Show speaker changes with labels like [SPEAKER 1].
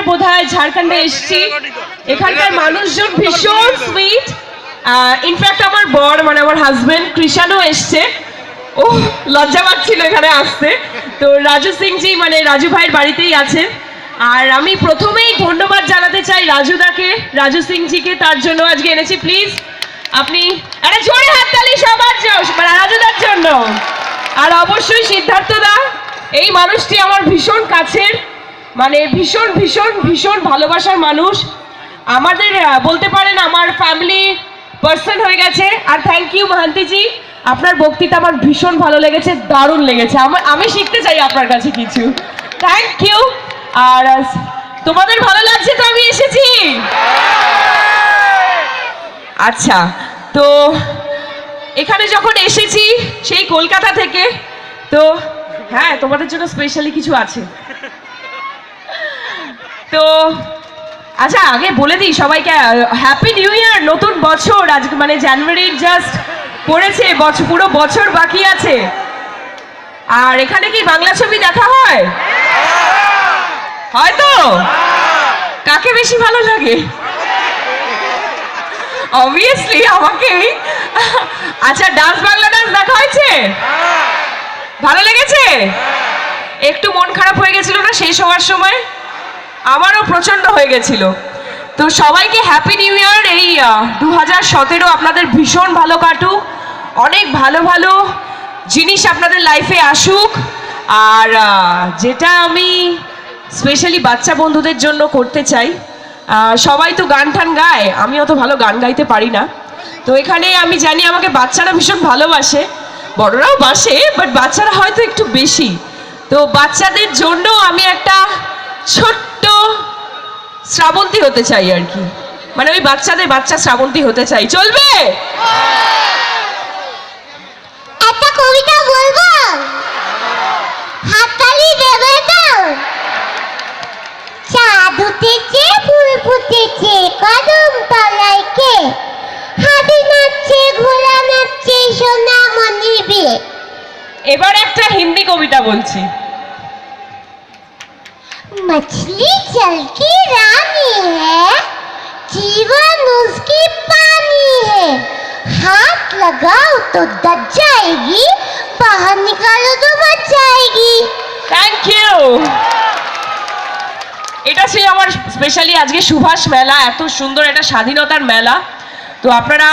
[SPEAKER 1] বোধহয় ঝাড়খণ্ডে এসেছি। এখানকার মানুষজন ভীষণ সুইট। ইনফ্যাক্ট আমার বর মানে আমার হাজবেন্ড কৃষাণও এসছে। ও লজ্জা পাচ্ছিল এখানে আসতে। তো রাজু সিং জি মানে রাজু ভাইয়ের বাড়িতেই আছে। আর আমি প্রথমেই ধন্যবাদ জানাতে চাই রাজুদাকে, রাজু সিং জিকে, তার জন্য আজকে এনেছি। প্লিজ আপনি একটা জোরে হাততালি সবার মানে রাজুদার জন্য। আর অবশ্যই সিদ্ধার্থ দা, এই মানুষটি আমার ভীষণ কাছের, মানে ভীষণ ভীষণ ভীষণ ভালোবাসার মানুষ। আমাদের বলতে পারেন আমার ফ্যামিলি পার্সন হয়ে গেছে। আর থ্যাংক ইউ মহান্তিজি, আপনার বক্তৃতা আমার ভীষণ ভালো লেগেছে, দারুণ লেগেছে। আমি শিখতে চাই আপনার কাছে কিছু। Thank you. আর তোমাদের ভালো লাগছে তো আমি এসেছি? আচ্ছা, তো এখানে যখন এসেছি সেই কলকাতা থেকে, তো হ্যাঁ তোমাদের জন্য স্পেশালি কিছু আছে। তো আচ্ছা আগে বলে দিই সবাইকে হ্যাপি নিউ ইয়ার, নতুন বছর। আজকে মানে জানুয়ারির জাস্ট পড়েছে, পুরো বছর বাকি আছে। আর এখানে কি বাংলা ছবি দেখা হয়? হয়তো কাকে বেশি ভালো লাগে? অবভিয়াসলি আমাকে। আচ্ছা ডান্স, বাংলা ডান্স দেখা হয়েছে? ভালো লেগেছে? একটু মন খারাপ হয়ে গেছিল না শেষ হওয়ার সময়? আমারও প্রচন্ড হয়ে গেছিল। তো সবাইকে হ্যাপি নিউ ইয়ার। এই 2017 আপনাদের ভীষণ ভালো কাটুক, অনেক ভালো ভালো জিনিস আপনাদের লাইফে আসুক। আর যেটা আমি স্পেশালি বাচ্চা বন্ধুদের জন্য করতে চাই, সবাই তো গান টান গায়, আমি অত ভালো গান গাইতে পারি না। তো এখানে আমি জানি আমাকে বাচ্চারা ভীষণ ভালোবাসে, বড়রাও বাসে, বাট বাচ্চারা হয়তো একটু বেশি। তো বাচ্চাদের জন্য আমি একটা ছোট্ট শ্রাবন্তী হতে চাই আর কি, মানে ওই বাচ্চা শ্রাবন্তী হতে চাই। চলবে?
[SPEAKER 2] একটা কবিতা বলবো? হাততালি দেবে তো? চাঁদ উঠেছে, ফুল ফুটেছে, কদম তলায় কে? হাতি নাচছে, ঘোড়া নাচছে, সোনা মনি বিয়ে।
[SPEAKER 1] এবার একটা হিন্দি কবিতা বলছি।
[SPEAKER 2] मछली जल की रानी है, जीवन उसकी पानी है, हाथ लगाओ तो दब जाएगी, बाहर निकालो तो बच जाएगी।
[SPEAKER 1] Thank you. এটা ছিল আমার স্পেশালি আজকে সুভাষ মেলা, এত সুন্দর একটা স্বাধীনতার মেলা। তো আপনারা